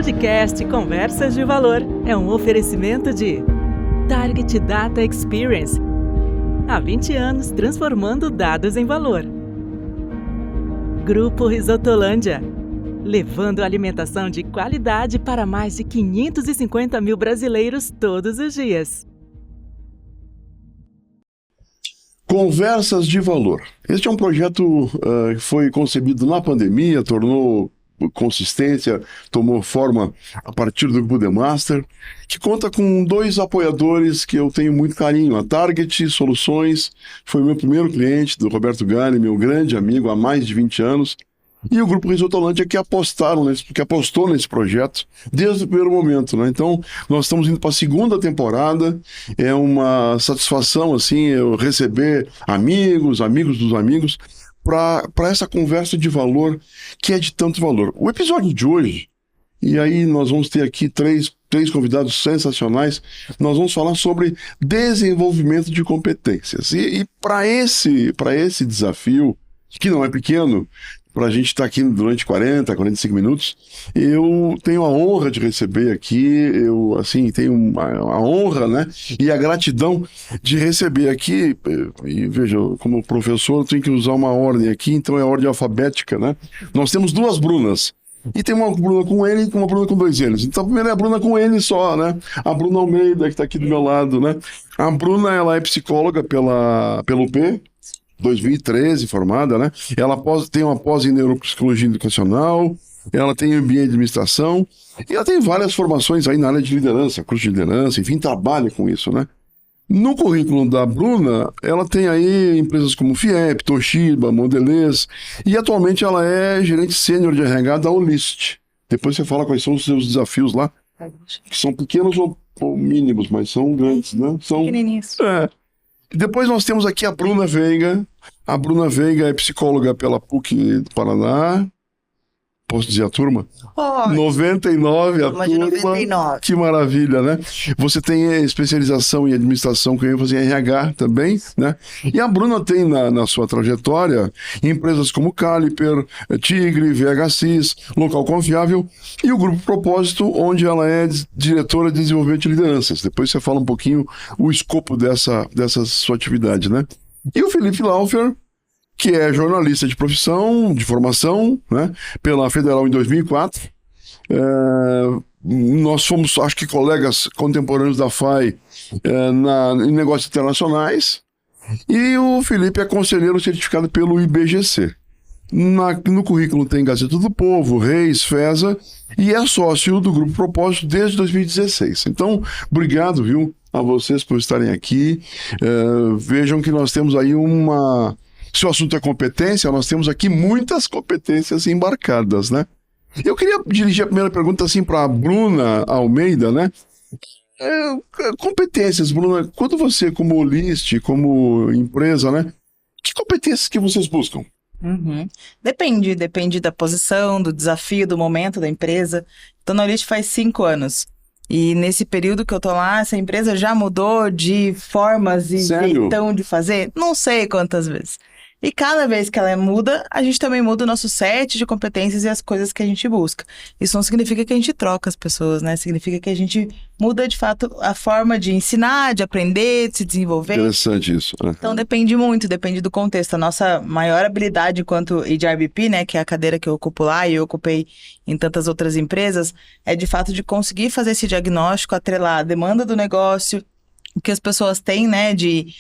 podcast Conversas de Valor é um oferecimento de Target Data Experience. Há 20 anos transformando dados em valor. Grupo Risotolândia, levando alimentação de qualidade para mais de 550 mil brasileiros todos os dias. Conversas de Valor. Este é um projeto que foi concebido na pandemia, tornou consistência, tomou forma a partir do Grupo The Master, que conta com dois apoiadores que eu tenho muito carinho. A Target Soluções foi o meu primeiro cliente, do Roberto Galli, meu grande amigo há mais de 20 anos, e o Grupo Risotolândia que apostou nesse projeto desde o primeiro momento, né? Então, nós estamos indo para a segunda temporada, é uma satisfação, assim, eu receber amigos dos amigos, para essa conversa de valor que é de tanto valor. O episódio de hoje, e aí nós vamos ter aqui três convidados sensacionais, nós vamos falar sobre desenvolvimento de competências. E para esse desafio, que não é pequeno, para a gente estar aqui durante 45 minutos, eu tenho a honra de receber aqui, tenho a honra, né, e a gratidão de receber aqui, e veja, como professor eu tenho que usar uma ordem aqui, então é a ordem alfabética, né? Nós temos duas Brunas, e tem uma Bruna com N e uma Bruna com dois N's. Então a primeira é a Bruna com N só, né? A Bruna Almeida, que está aqui do meu lado, né? A Bruna, ela é psicóloga pelo UP, 2013, formada, né? Ela tem uma pós em neuropsicologia educacional, ela tem MBA em administração, e ela tem várias formações aí na área de liderança, curso de liderança, enfim, trabalha com isso, né? No currículo da Bruna, ela tem aí empresas como FIEP, Toshiba, Mondelez, e atualmente ela é gerente sênior de RH da Olist. Depois você fala quais são os seus desafios lá, que são pequenos ou mínimos, mas são grandes, né? São pequenininhos. Depois nós temos aqui a Bruna Veiga. A Bruna Veiga é psicóloga pela PUC do Paraná. Posso dizer a turma? Pode. 99, a Turma de turma. 99. Que maravilha, né? Você tem especialização em administração, que eu fazer em RH também, né? E a Bruna tem na sua trajetória empresas como Caliper, Tigre, VHSys, Local Confiável e o Grupo Propósito, onde ela é diretora de desenvolvimento de lideranças. Depois você fala um pouquinho o escopo dessa sua atividade, né? E o Felipe Laufer, que é jornalista de profissão, de formação, né, pela Federal em 2004. Nós fomos, acho que, colegas contemporâneos da FAI em negócios internacionais. E o Felipe é conselheiro certificado pelo IBGC. No currículo tem Gazeta do Povo, Reis, FESA, e é sócio do Grupo Propósito desde 2016. Então, obrigado, viu, a vocês por estarem aqui. Vejam que nós temos aí se o assunto é competência, nós temos aqui muitas competências embarcadas, né? Eu queria dirigir a primeira pergunta assim para a Bruna Almeida, né? Competências, Bruna, quando você, como Olist, como empresa, né? Que competências que vocês buscam? Depende da posição, do desafio, do momento da empresa. Tô na Olist faz 5 anos. E nesse período que eu tô lá, essa empresa já mudou de formas e jeitão de fazer? Não sei quantas vezes. E cada vez que ela muda, a gente também muda o nosso set de competências e as coisas que a gente busca. Isso não significa que a gente troca as pessoas, né? Significa que a gente muda, de fato, a forma de ensinar, de aprender, de se desenvolver. Interessante isso. Então depende muito, depende do contexto. A nossa maior habilidade enquanto HRBP, né, que é a cadeira que eu ocupo lá e eu ocupei em tantas outras empresas, é de fato de conseguir fazer esse diagnóstico, atrelar a demanda do negócio, o que as pessoas têm, né, de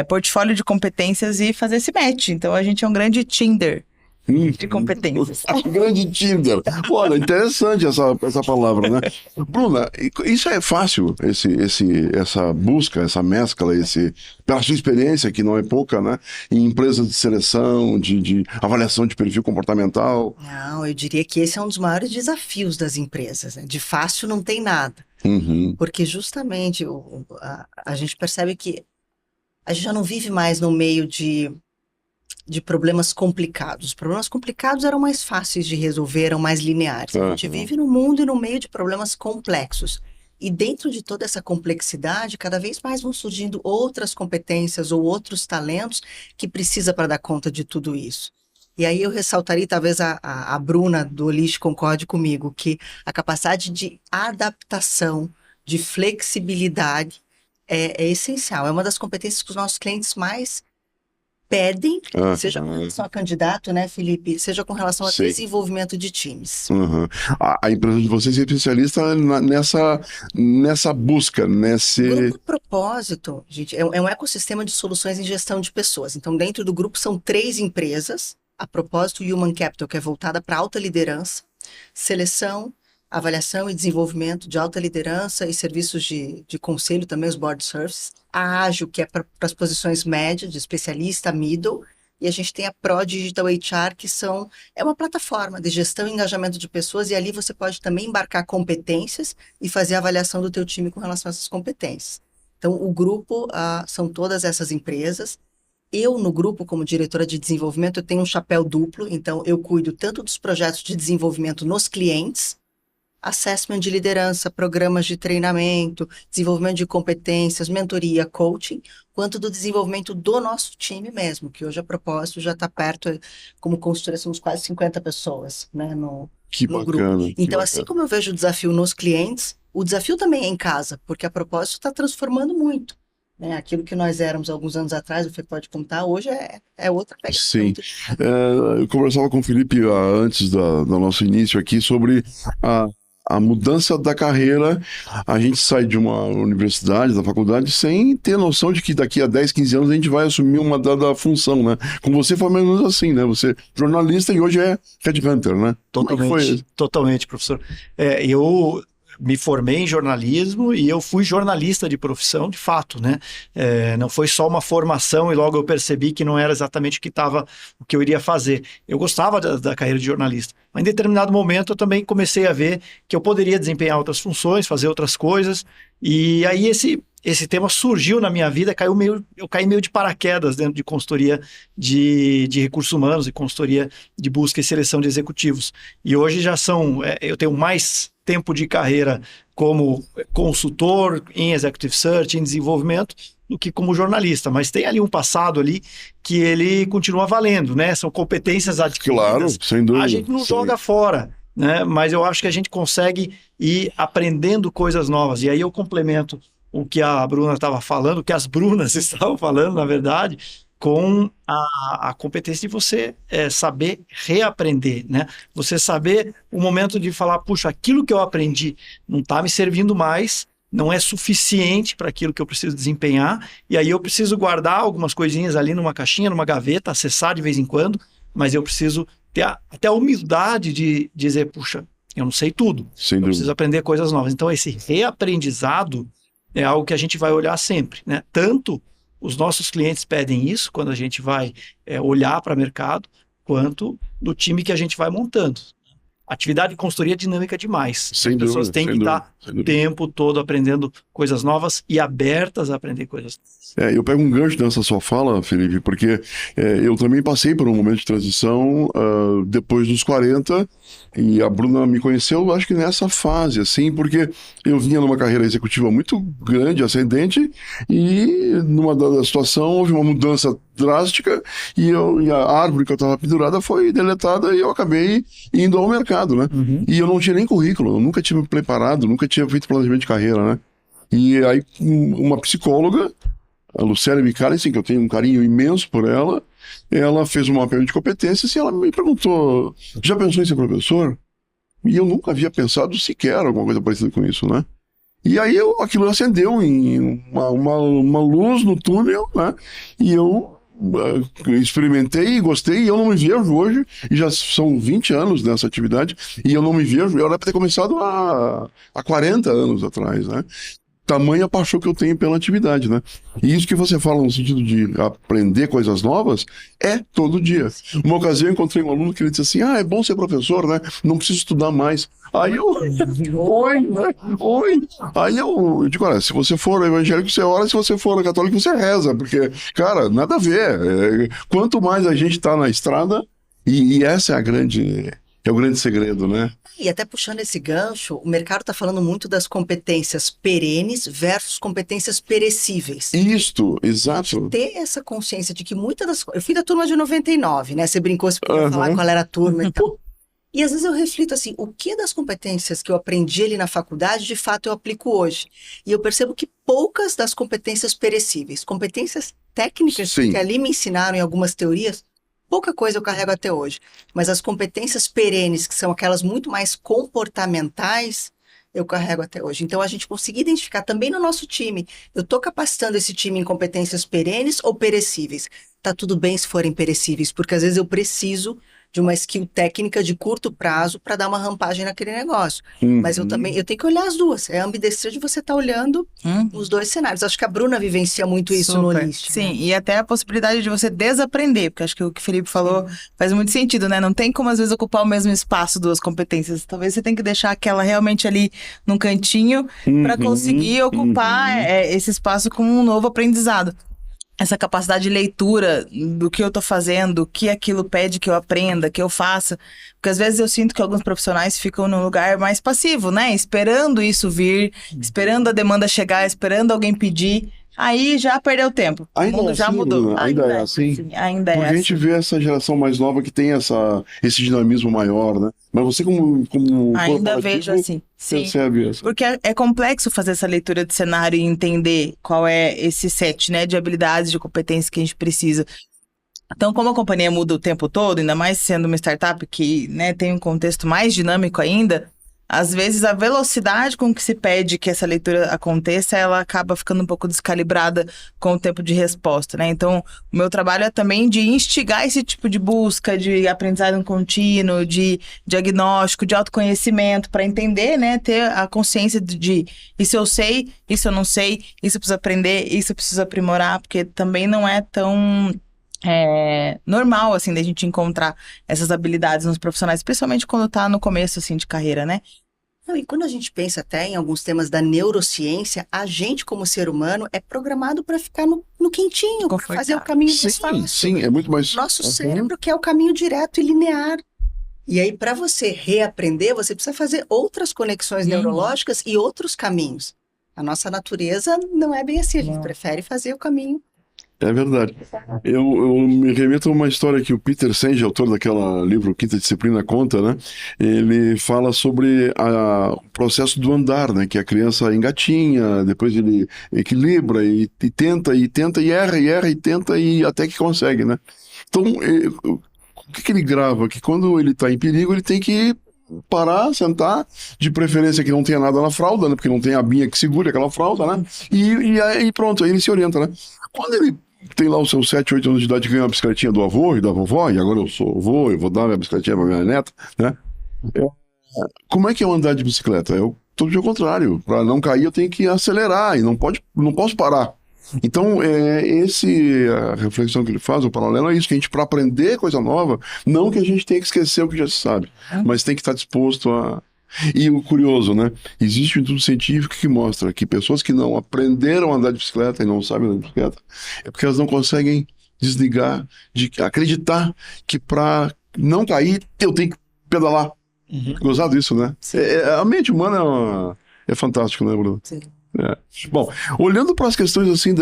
portfólio de competências e fazer esse match. Então a gente é um grande Tinder de competências. Um grande Tinder. Olha, interessante essa palavra, né? Bruna, isso é fácil, essa busca, essa mescla, pela sua experiência, que não é pouca, né? Em empresas de seleção, de avaliação de perfil comportamental. Não, eu diria que esse é um dos maiores desafios das empresas, né? De fácil não tem nada. Porque justamente a gente percebe que a gente já não vive mais no meio de problemas complicados. Os problemas complicados eram mais fáceis de resolver, eram mais lineares. A gente vive no mundo e no meio de problemas complexos. E dentro de toda essa complexidade, cada vez mais vão surgindo outras competências ou outros talentos que precisa para dar conta de tudo isso. E aí eu ressaltaria, talvez a Bruna do Olist concorde comigo, que a capacidade de adaptação, de flexibilidade é essencial. É uma das competências que os nossos clientes mais pedem, seja com relação a candidato, né, Felipe? Seja com relação a desenvolvimento de times. A empresa de vocês é especialista nessa busca, nesse... O grupo propósito, gente, é um ecossistema de soluções em gestão de pessoas. Então, dentro do grupo são 3 empresas. A Propósito Human Capital, que é voltada para alta liderança, seleção, avaliação e desenvolvimento de alta liderança e serviços de conselho, também os board services. A Ágil, que é para as posições médias, de especialista, middle. E a gente tem a Pro Digital HR, que é uma plataforma de gestão e engajamento de pessoas, e ali você pode também embarcar competências e fazer a avaliação do teu time com relação a essas competências. Então, o grupo são todas essas empresas. Eu, no grupo, como diretora de desenvolvimento, eu tenho um chapéu duplo, então eu cuido tanto dos projetos de desenvolvimento nos clientes, assessment de liderança, programas de treinamento, desenvolvimento de competências, mentoria, coaching, quanto do desenvolvimento do nosso time mesmo, que hoje a Propósito já está perto, como consultora, somos quase 50 pessoas, né, no grupo. Então, assim como eu vejo o desafio nos clientes, o desafio também é em casa, porque a Propósito está transformando muito. Aquilo que nós éramos alguns anos atrás, o Fê pode contar, hoje é outra pegada. Sim. Eu conversava com o Felipe antes do nosso início aqui sobre a mudança da carreira. A gente sai de uma universidade, da faculdade, sem ter noção de que daqui a 10, 15 anos a gente vai assumir uma dada função, né? Com você foi mais ou menos assim, né? Você é jornalista e hoje é headhunter, né? Totalmente, professor. Eu me formei em jornalismo e eu fui jornalista de profissão, de fato, né? Não foi só uma formação e logo eu percebi que não era exatamente o que eu iria fazer. Eu gostava da carreira de jornalista, mas em determinado momento eu também comecei a ver que eu poderia desempenhar outras funções, fazer outras coisas, e aí esse tema surgiu na minha vida, eu caí meio de paraquedas dentro de consultoria de recursos humanos e consultoria de busca e seleção de executivos. E hoje eu tenho mais tempo de carreira como consultor em executive search, em desenvolvimento, do que como jornalista, mas tem ali um passado ali que ele continua valendo, né? São competências adquiridas. Claro, sem dúvida. A gente não joga fora, né? Mas eu acho que a gente consegue ir aprendendo coisas novas. E aí eu complemento o que a Bruna estava falando, o que as Brunas estavam falando, na verdade, com a competência de você saber reaprender, né? Você saber o momento de falar, puxa, aquilo que eu aprendi não está me servindo mais, não é suficiente para aquilo que eu preciso desempenhar, e aí eu preciso guardar algumas coisinhas ali numa caixinha, numa gaveta, acessar de vez em quando, mas eu preciso ter até a humildade de dizer, puxa, eu não sei tudo, eu preciso aprender coisas novas. Então esse reaprendizado é algo que a gente vai olhar sempre, né? Tanto os nossos clientes pedem isso quando a gente vai olhar para o mercado, quanto do time que a gente vai montando. Atividade de consultoria é dinâmica demais. As pessoas têm que estar o tempo todo aprendendo coisas novas e abertas a aprender coisas novas. Eu pego um gancho nessa sua fala, Felipe, porque eu também passei por um momento de transição depois dos 40, e a Bruna me conheceu, acho que nessa fase, assim, porque eu vinha numa carreira executiva muito grande, ascendente, e numa dada situação houve uma mudança drástica e a árvore que eu estava pendurada foi deletada e eu acabei indo ao mercado, né? Uhum. E eu não tinha nem currículo, eu nunca tinha me preparado, nunca tinha feito planejamento de carreira, né? E aí uma psicóloga, a Luciana Micalici, que eu tenho um carinho imenso por ela fez um mapeamento de competências e ela me perguntou, já pensou em ser professor? E eu nunca havia pensado sequer alguma coisa parecida com isso, né? E aí aquilo acendeu em uma luz no túnel, né? E eu experimentei e gostei, e eu não me vejo hoje, e já são 20 anos nessa atividade, e eu não me vejo, eu era para ter começado há 40 anos atrás, né? Tamanha paixão que eu tenho pela atividade, né? E isso que você fala no sentido de aprender coisas novas, é todo dia. Uma ocasião eu encontrei um aluno que ele disse assim, é bom ser professor, né? Não preciso estudar mais. Aí eu... Oi, né? Oi. Aí eu digo, olha, se você for evangélico, você ora, se você for católico, você reza, porque, cara, nada a ver. Quanto mais a gente tá na estrada, e essa é a grande é o grande segredo, né? E até puxando esse gancho, o mercado está falando muito das competências perenes versus competências perecíveis. Isto, exato. Ter essa consciência de que muitas das... Eu fui da turma de 99, né? Você brincou, você podia falar qual era a turma e tal. E às vezes eu reflito assim, o que das competências que eu aprendi ali na faculdade, de fato eu aplico hoje? E eu percebo que poucas das competências perecíveis, competências técnicas que ali me ensinaram em algumas teorias, pouca coisa eu carrego até hoje. Mas as competências perenes, que são aquelas muito mais comportamentais, eu carrego até hoje. Então, a gente conseguir identificar também no nosso time, eu estou capacitando esse time em competências perenes ou perecíveis? Tá tudo bem se forem perecíveis, porque às vezes eu preciso de uma skill técnica de curto prazo para dar uma rampagem naquele negócio. Mas eu tenho que olhar as duas. É a ambidestria de você estar olhando os dois cenários. Acho que a Bruna vivencia muito isso no Olist. Sim, e até a possibilidade de você desaprender, porque acho que o que o Felipe falou faz muito sentido, né? Não tem como, às vezes, ocupar o mesmo espaço, duas competências. Talvez você tenha que deixar aquela realmente ali num cantinho para conseguir ocupar esse espaço com um novo aprendizado. Essa capacidade de leitura do que eu tô fazendo, o que aquilo pede que eu aprenda, que eu faça. Porque às vezes eu sinto que alguns profissionais ficam num lugar mais passivo, né? Esperando isso vir, esperando a demanda chegar, esperando alguém pedir. Aí já perdeu tempo. Ainda o mundo já mudou. Ainda é assim. Ainda Porque a gente vê essa geração mais nova que tem esse dinamismo maior, né? Mas você como ainda vejo assim. Sim. Percebe isso? Porque é complexo fazer essa leitura de cenário e entender qual é esse set, né, de habilidades, de competências que a gente precisa. Então, como a companhia muda o tempo todo, ainda mais sendo uma startup que, né, tem um contexto mais dinâmico ainda, às vezes a velocidade com que se pede que essa leitura aconteça, ela acaba ficando um pouco descalibrada com o tempo de resposta, né? Então, o meu trabalho é também de instigar esse tipo de busca, de aprendizado contínuo, de diagnóstico, de autoconhecimento, para entender, né? Ter a consciência de isso eu sei, isso eu não sei, isso eu preciso aprender, isso eu preciso aprimorar, porque também não é tão... normal, assim, da gente encontrar essas habilidades nos profissionais, principalmente quando tá no começo, assim, de carreira, né? Não, e quando a gente pensa até em alguns temas da neurociência, a gente, como ser humano, é programado para ficar no quentinho, para fazer o caminho mais fácil. Sim, é muito mais... Nosso cérebro quer o caminho direto e linear. E aí, para você reaprender, você precisa fazer outras conexões neurológicas e outros caminhos. A nossa natureza não é bem assim, a gente prefere fazer o caminho. É verdade. Eu me remeto a uma história que o Peter Senge, autor daquela livro Quinta Disciplina, conta, né? Ele fala sobre o processo do andar, né? Que a criança engatinha, depois ele equilibra e tenta, e erra, e tenta, e até que consegue, né? Então, o que ele grava? Que quando ele está em perigo, ele tem que parar, sentar, de preferência que não tenha nada na fralda, né? Porque não tem a abinha que segure aquela fralda, né? E aí pronto, aí ele se orienta, né? Quando ele tem lá os seus 7, 8 anos de idade, ganha uma bicicletinha do avô e da vovó, e agora eu sou avô, eu vou dar minha bicicletinha pra minha neta, né? Como é que é andar de bicicleta? Todo dia ao contrário. Para não cair, eu tenho que acelerar e não posso parar. Então, a reflexão que ele faz, o paralelo é isso, que a gente, para aprender coisa nova, não que a gente tenha que esquecer o que já se sabe, mas tem que estar disposto a... E o curioso, né? Existe um estudo científico que mostra que pessoas que não aprenderam a andar de bicicleta e não sabem andar de bicicleta, é porque elas não conseguem desligar, de acreditar que para não cair, eu tenho que pedalar. Gozado isso, né? A mente humana é fantástico, né, Bruno? Sim. Bom, olhando para as questões assim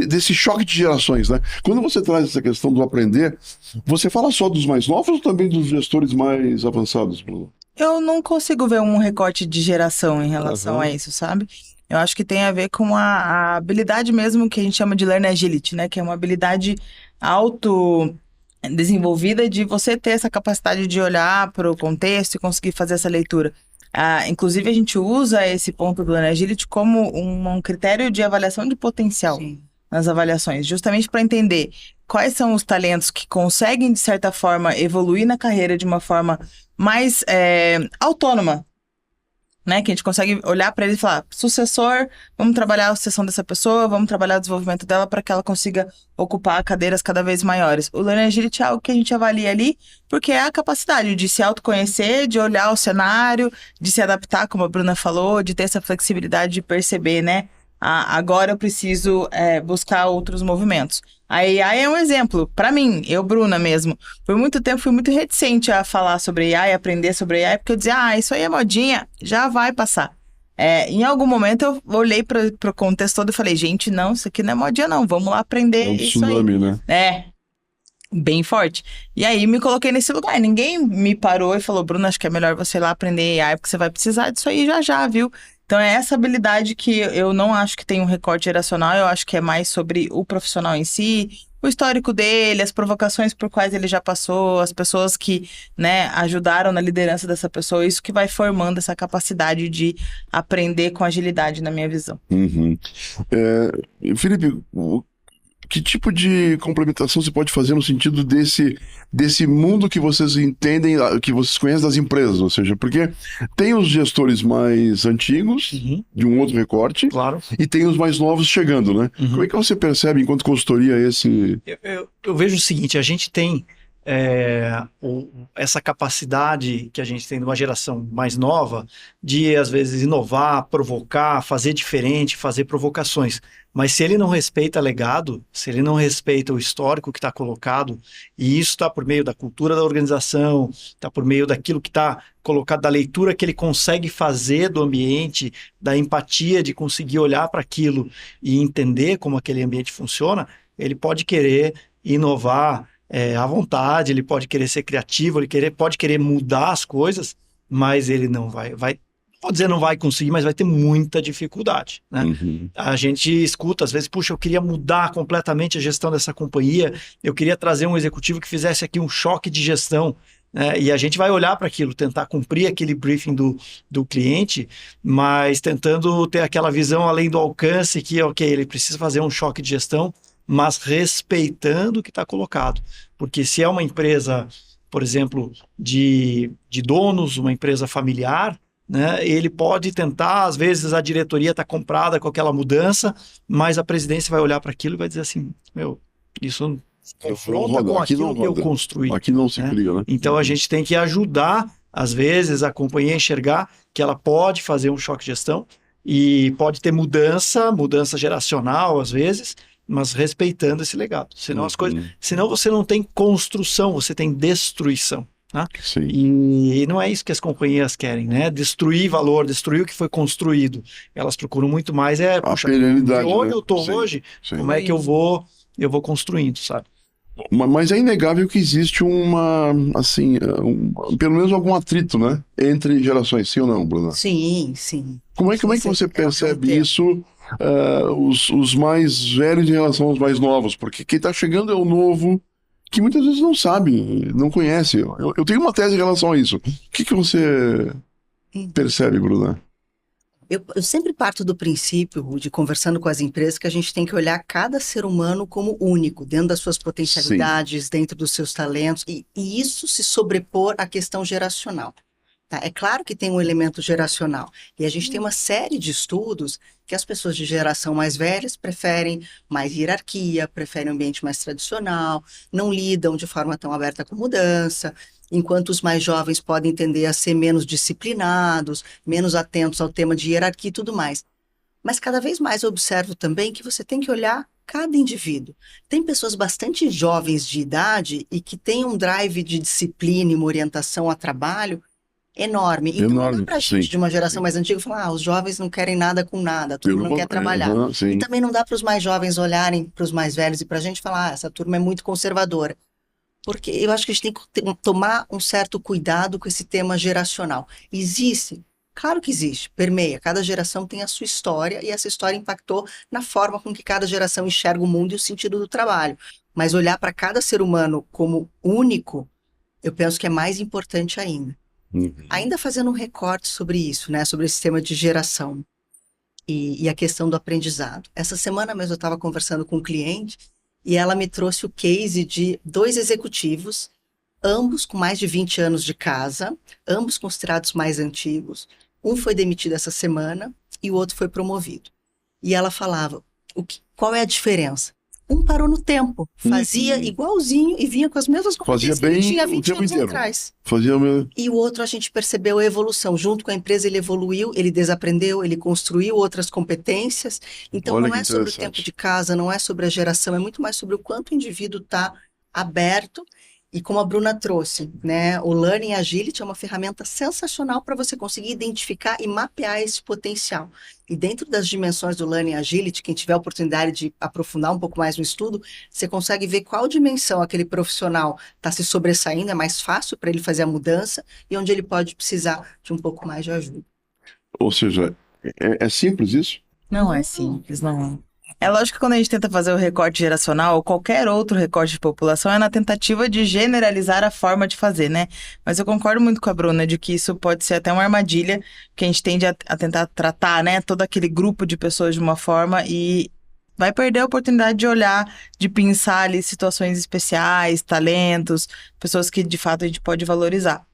desse choque de gerações, né? Quando você traz essa questão do aprender, você fala só dos mais novos ou também dos gestores mais avançados, Bruno? Eu não consigo ver um recorte de geração em relação a isso, sabe? Eu acho que tem a ver com a habilidade mesmo que a gente chama de learn agility, né? Que é uma habilidade desenvolvida de você ter essa capacidade de olhar para o contexto e conseguir fazer essa leitura. Inclusive, a gente usa esse ponto do Learn Agility como um critério de avaliação de potencial nas avaliações, justamente para entender quais são os talentos que conseguem, de certa forma, evoluir na carreira de uma forma mais autônoma, né? Que a gente consegue olhar para ele e falar, sucessor, vamos trabalhar a sucessão dessa pessoa, vamos trabalhar o desenvolvimento dela para que ela consiga ocupar cadeiras cada vez maiores. O Learn Agility é algo que a gente avalia ali, porque é a capacidade de se autoconhecer, de olhar o cenário, de se adaptar, como a Bruna falou, de ter essa flexibilidade de perceber, né? agora eu preciso buscar outros movimentos. A AI é um exemplo. Para mim, eu, Bruna mesmo, por muito tempo fui muito reticente a falar sobre AI, aprender sobre AI, porque eu dizia, isso aí é modinha, já vai passar. Em algum momento eu olhei para o contexto todo e falei, gente, não, isso aqui não é modinha não, vamos lá aprender isso tsunami, aí. né? Bem forte. E aí me coloquei nesse lugar. Ninguém me parou e falou, Bruna, acho que é melhor você ir lá aprender AI, porque você vai precisar disso aí já, viu? Então é essa habilidade que eu não acho que tem um recorte geracional, eu acho que é mais sobre o profissional em si, o histórico dele, as provocações por quais ele já passou, as pessoas que, né, ajudaram na liderança dessa pessoa, isso que vai formando essa capacidade de aprender com agilidade, na minha visão. Uhum. Felipe, que tipo de complementação você pode fazer no sentido desse mundo que vocês entendem, que vocês conhecem das empresas? Ou seja, porque tem os gestores mais antigos, de um outro recorte, claro, e tem os mais novos chegando, né? Como é que você percebe, enquanto consultoria, esse... Eu vejo o seguinte, a gente tem essa capacidade que a gente tem de uma geração mais nova de, às vezes, inovar, provocar, fazer diferente, fazer provocações. Mas se ele não respeita legado, se ele não respeita o histórico que está colocado, e isso está por meio da cultura da organização, está por meio daquilo que está colocado, da leitura que ele consegue fazer do ambiente, da empatia de conseguir olhar para aquilo e entender como aquele ambiente funciona, ele pode querer inovar à vontade, ele pode querer ser criativo, pode querer mudar as coisas, mas ele não vai pode dizer não vai conseguir, mas vai ter muita dificuldade, né? A gente escuta, às vezes, puxa, eu queria mudar completamente a gestão dessa companhia, eu queria trazer um executivo que fizesse aqui um choque de gestão, né? E a gente vai olhar para aquilo, tentar cumprir aquele briefing do cliente, mas tentando ter aquela visão além do alcance que, ok, ele precisa fazer um choque de gestão, mas respeitando o que está colocado. Porque se é uma empresa, por exemplo, de donos, uma empresa familiar, né, ele pode tentar, às vezes a diretoria está comprada com aquela mudança, mas a presidência vai olhar para aquilo e vai dizer assim, isso confronta com aquilo que eu construí. Aqui não se cria, né? Então a gente tem que ajudar, às vezes, a companhia a enxergar que ela pode fazer um choque de gestão e pode ter mudança geracional, às vezes, mas respeitando esse legado. Senão senão você não tem construção, você tem destruição. Né? E não é isso que as companhias querem, né? Destruir valor, destruir o que foi construído. Elas procuram muito mais puxa, de onde eu estou hoje, como é que eu vou construindo, sabe? Mas é inegável que existe pelo menos algum atrito, né? Entre gerações, sim ou não, Bruna? Sim, sim. Como é que você percebe isso, os mais velhos em relação aos mais novos? Porque quem está chegando é o novo, que muitas vezes não sabe, não conhece. Eu tenho uma tese em relação a isso. O que você percebe, Bruna? Eu sempre parto do princípio, de conversando com as empresas, que a gente tem que olhar cada ser humano como único, dentro das suas potencialidades, dentro dos seus talentos, e isso se sobrepor à questão geracional. Tá? É claro que tem um elemento geracional, e a gente tem uma série de estudos que as pessoas de geração mais velhas preferem mais hierarquia, preferem um ambiente mais tradicional, não lidam de forma tão aberta com mudança, enquanto os mais jovens podem tender a ser menos disciplinados, menos atentos ao tema de hierarquia e tudo mais. Mas cada vez mais eu observo também que você tem que olhar cada indivíduo. Tem pessoas bastante jovens de idade e que têm um drive de disciplina e uma orientação a trabalho enorme. Então não dá pra gente de uma geração mais antiga falar, os jovens não querem nada com nada, a turma não quer trabalhar. E também não dá para os mais jovens olharem para os mais velhos e para a gente falar, essa turma é muito conservadora. Porque eu acho que a gente tem que tomar um certo cuidado com esse tema geracional. Existe? Claro que existe, permeia. Cada geração tem a sua história e essa história impactou na forma com que cada geração enxerga o mundo e o sentido do trabalho. Mas olhar para cada ser humano como único, eu penso que é mais importante ainda. Ainda fazendo um recorte sobre isso, né? Sobre esse tema de geração e a questão do aprendizado. Essa semana mesmo eu estava conversando com um cliente e ela me trouxe o case de 2 executivos, ambos com mais de 20 anos de casa, ambos considerados mais antigos. Um foi demitido essa semana e o outro foi promovido. E ela falava, qual é a diferença? parou no tempo, fazia igualzinho e vinha com as mesmas competências que ele tinha 20 anos atrás. E o outro, a gente percebeu a evolução. Junto com a empresa, ele evoluiu, ele desaprendeu, ele construiu outras competências. Então, não é sobre o tempo de casa, não é sobre a geração, é muito mais sobre o quanto o indivíduo está aberto. E como a Bruna trouxe, né, o Learning Agility é uma ferramenta sensacional para você conseguir identificar e mapear esse potencial. E dentro das dimensões do Learning Agility, quem tiver a oportunidade de aprofundar um pouco mais no estudo, você consegue ver qual dimensão aquele profissional está se sobressaindo, é mais fácil para ele fazer a mudança e onde ele pode precisar de um pouco mais de ajuda. Ou seja, é simples isso? Não é simples, não. É lógico que quando a gente tenta fazer o recorte geracional, ou qualquer outro recorte de população, é na tentativa de generalizar a forma de fazer, né? Mas eu concordo muito com a Bruna de que isso pode ser até uma armadilha, que a gente tende a tentar tratar, né, todo aquele grupo de pessoas de uma forma e vai perder a oportunidade de olhar, de pensar ali situações especiais, talentos, pessoas que de fato a gente pode valorizar.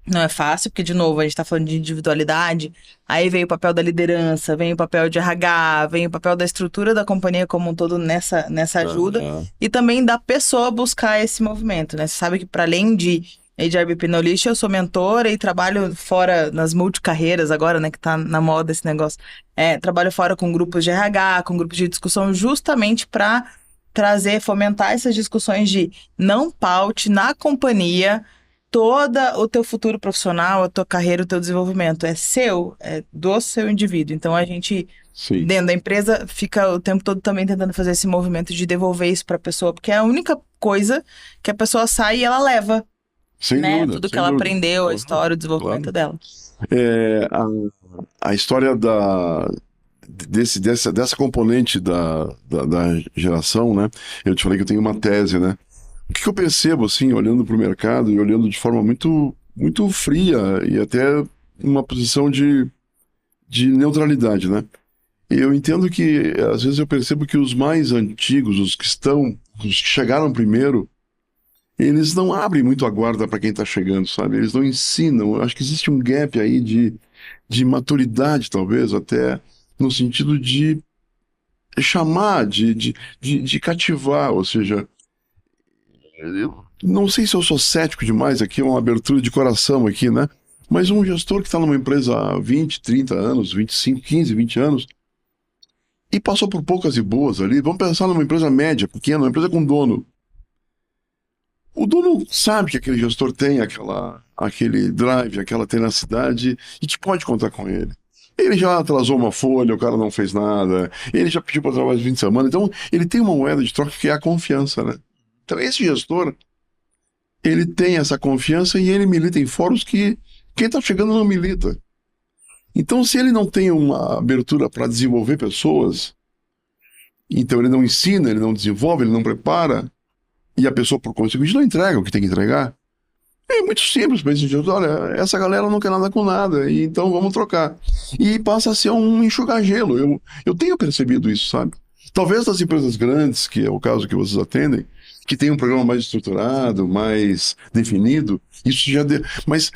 Não é fácil, porque, de novo, a gente está falando de individualidade, aí vem o papel da liderança, vem o papel de RH, vem o papel da estrutura da companhia como um todo nessa ajuda, e também da pessoa buscar esse movimento, né? Você sabe que, para além de HRBP Knowledge, eu sou mentora e trabalho fora nas multicarreiras agora, né, que tá na moda esse negócio. Trabalho fora com grupos de RH, com grupos de discussão, justamente para fomentar essas discussões de não paute na companhia todo o teu futuro profissional, a tua carreira, o teu desenvolvimento. É seu, é do seu indivíduo. Então, a gente, dentro da empresa, fica o tempo todo também tentando fazer esse movimento de devolver isso para a pessoa, porque é a única coisa que a pessoa sai e ela leva. Sem dúvida, tudo que ela aprendeu, a história, o desenvolvimento dela. A história dessa componente da geração, né? Eu te falei que eu tenho uma tese, né? O que eu percebo, assim, olhando para o mercado e olhando de forma muito, muito fria e até uma posição de neutralidade, né? Eu entendo que, às vezes, eu percebo que os mais antigos, os que chegaram primeiro, eles não abrem muito a guarda para quem está chegando, sabe? Eles não ensinam. Eu acho que existe um gap aí de maturidade, talvez, até no sentido de chamar, de cativar, ou seja... Eu não sei se eu sou cético demais aqui, é uma abertura de coração aqui, né? Mas um gestor que está numa empresa há 20, 30 anos, 25, 15, 20 anos, e passou por poucas e boas ali, vamos pensar numa empresa média, pequena, uma empresa com dono. O dono sabe que aquele gestor tem aquele drive, aquela tenacidade, e que pode contar com ele. Ele já atrasou uma folha, o cara não fez nada, ele já pediu para trabalhar 20 semanas, então ele tem uma moeda de troca que é a confiança, né? Então, esse gestor, ele tem essa confiança e ele milita em fóruns que quem está chegando não milita. Então, se ele não tem uma abertura para desenvolver pessoas, então ele não ensina, ele não desenvolve, ele não prepara, e a pessoa, por conseguinte, não entrega o que tem que entregar, é muito simples para esse gestor. Olha, essa galera não quer nada com nada, e então vamos trocar. E passa a ser um enxugar gelo. Eu tenho percebido isso, sabe? Talvez das empresas grandes, que é o caso que vocês atendem, que tem um programa mais estruturado, mais definido, isso já... Mas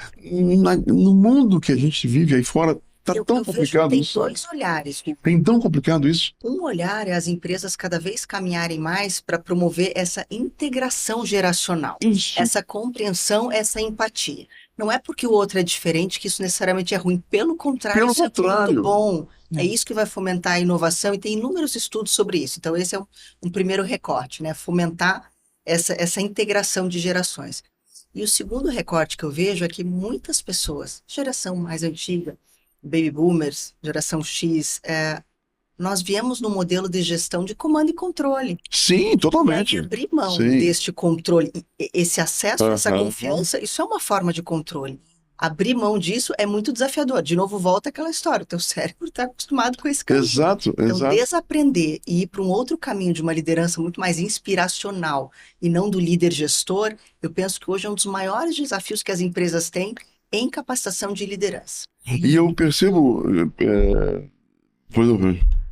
no mundo que a gente vive aí fora, tá tão complicado isso. Tem dois olhares. Tem tão complicado isso. Um olhar é as empresas cada vez caminharem mais para promover essa integração geracional. Isso. Essa compreensão, essa empatia. Não é porque o outro é diferente que isso necessariamente é ruim. Pelo contrário, isso é muito bom. É isso que vai fomentar a inovação e tem inúmeros estudos sobre isso. Então, esse é um primeiro recorte, né? Fomentar essa integração de gerações. E o segundo recorte que eu vejo é que muitas pessoas, geração mais antiga, baby boomers, geração X, nós viemos no modelo de gestão de comando e controle. Sim, totalmente. E abrir mão deste controle, esse acesso a essa confiança, isso é uma forma de controle. Abrir mão disso é muito desafiador. De novo, volta aquela história. O teu cérebro está acostumado com esse caminho. Exato. Então, desaprender e ir para um outro caminho de uma liderança muito mais inspiracional e não do líder gestor, eu penso que hoje é um dos maiores desafios que as empresas têm em capacitação de liderança. E eu percebo...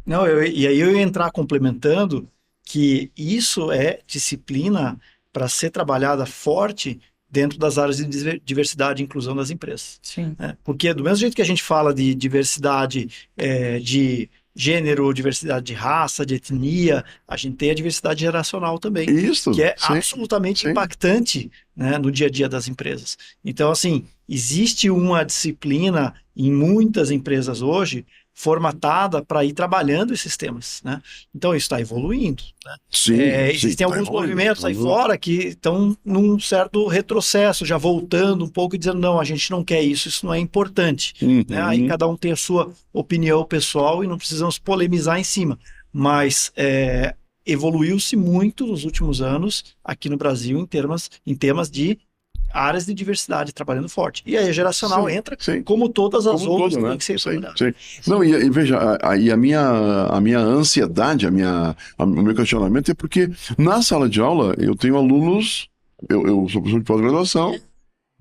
Não, e aí eu ia entrar complementando que isso é disciplina para ser trabalhada forte dentro das áreas de diversidade e inclusão das empresas. Sim. Porque do mesmo jeito que a gente fala de diversidade de gênero, diversidade de raça, de etnia, a gente tem a diversidade geracional também, Isso, que é sim, absolutamente sim. impactante, né, no dia a dia das empresas. Então, assim, existe uma disciplina em muitas empresas hoje formatada para ir trabalhando esses temas, né? Então, isso está evoluindo, né? Sim, Existem alguns movimentos aí fora que estão num certo retrocesso, já voltando um pouco e dizendo, não, a gente não quer isso, isso não é importante. Né? Aí cada um tem a sua opinião pessoal e não precisamos polemizar em cima. Mas evoluiu-se muito nos últimos anos aqui no Brasil em temas de áreas de diversidade trabalhando forte. E aí a geracional entra como todas as outras né? tem que ser trabalhadas. Não, e veja, a minha ansiedade, o meu questionamento é porque na sala de aula eu tenho alunos, eu sou professor de pós-graduação,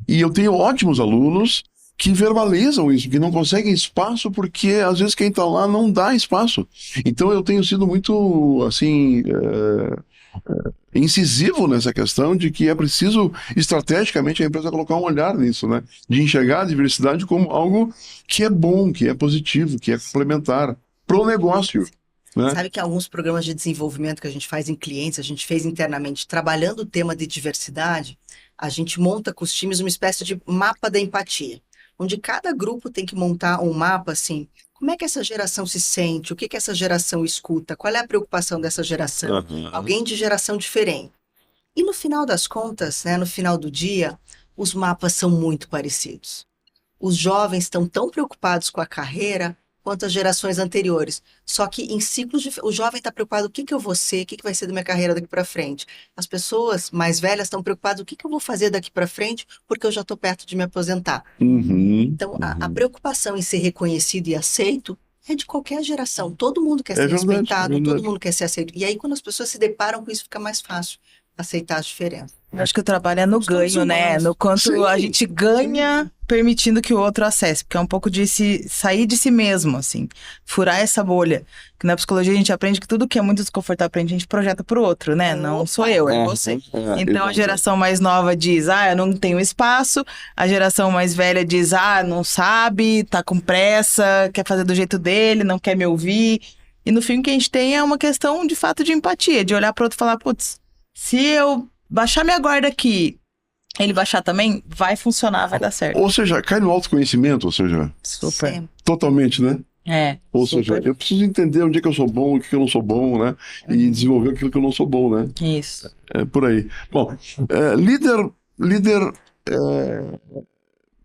e eu tenho ótimos alunos que verbalizam isso, que não conseguem espaço porque às vezes quem está lá não dá espaço. Então eu tenho sido muito, assim, incisivo nessa questão de que é preciso estrategicamente a empresa colocar um olhar nisso, né? De enxergar a diversidade como algo que é bom, que é positivo, que é complementar pro negócio. Né? Sabe que alguns programas de desenvolvimento que a gente faz em clientes, a gente fez internamente, trabalhando o tema de diversidade, a gente monta com os times uma espécie de mapa da empatia, onde cada grupo tem que montar um mapa assim, como é que essa geração se sente, o que que essa geração escuta, qual é a preocupação dessa geração, alguém de geração diferente. E no final das contas, né, no final do dia, os mapas são muito parecidos. Os jovens estão tão preocupados com a carreira quanto as gerações anteriores. Só que em ciclos o jovem está preocupado, o que que eu vou ser, o que que vai ser da minha carreira daqui para frente. As pessoas mais velhas estão preocupadas, o que que eu vou fazer daqui para frente, porque eu já estou perto de me aposentar. Então, a preocupação em ser reconhecido e aceito é de qualquer geração. Todo mundo quer ser respeitado, todo mundo quer ser aceito. E aí, quando as pessoas se deparam com isso, fica mais fácil aceitar as diferenças. Eu acho que o trabalho é no ganho, né? No quanto a gente ganha permitindo que o outro acesse, porque é um pouco de sair de si mesmo, assim, furar essa bolha. Que na psicologia a gente aprende que tudo que é muito desconfortável pra gente projeta pro outro, né? Não sou eu, é você. Então a geração mais nova diz, eu não tenho espaço, a geração mais velha diz, não sabe, tá com pressa, quer fazer do jeito dele, não quer me ouvir. E no fim o que a gente tem é uma questão de fato de empatia, de olhar pro outro e falar, putz, se eu baixar minha guarda aqui, ele baixar também, vai funcionar, vai dar certo. Ou seja, cai no autoconhecimento, ou seja... Super. Totalmente, né? Ou seja, eu preciso entender onde é que eu sou bom, o que eu não sou bom, né? E desenvolver aquilo que eu não sou bom, né? Isso. É por aí. Bom, líder...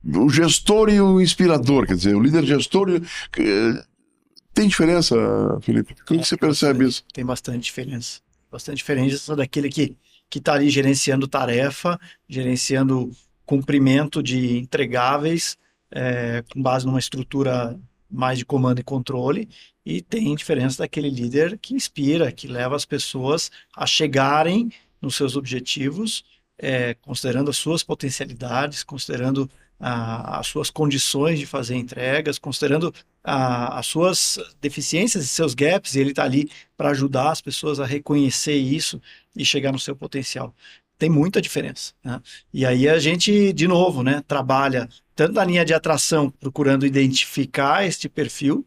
o gestor e o inspirador, quer dizer, o líder gestor... tem diferença, Felipe? Como que você percebe isso? Tem bastante diferença. Bastante diferença daquele que está ali gerenciando tarefa, gerenciando cumprimento de entregáveis, com base numa estrutura mais de comando e controle, e tem diferença daquele líder que inspira, que leva as pessoas a chegarem nos seus objetivos, considerando as suas potencialidades, considerando as suas condições de fazer entregas, considerando as suas deficiências e seus gaps, e ele está ali para ajudar as pessoas a reconhecer isso e chegar no seu potencial. Tem muita diferença, né? E aí a gente, de novo, né, trabalha tanto na linha de atração, procurando identificar este perfil,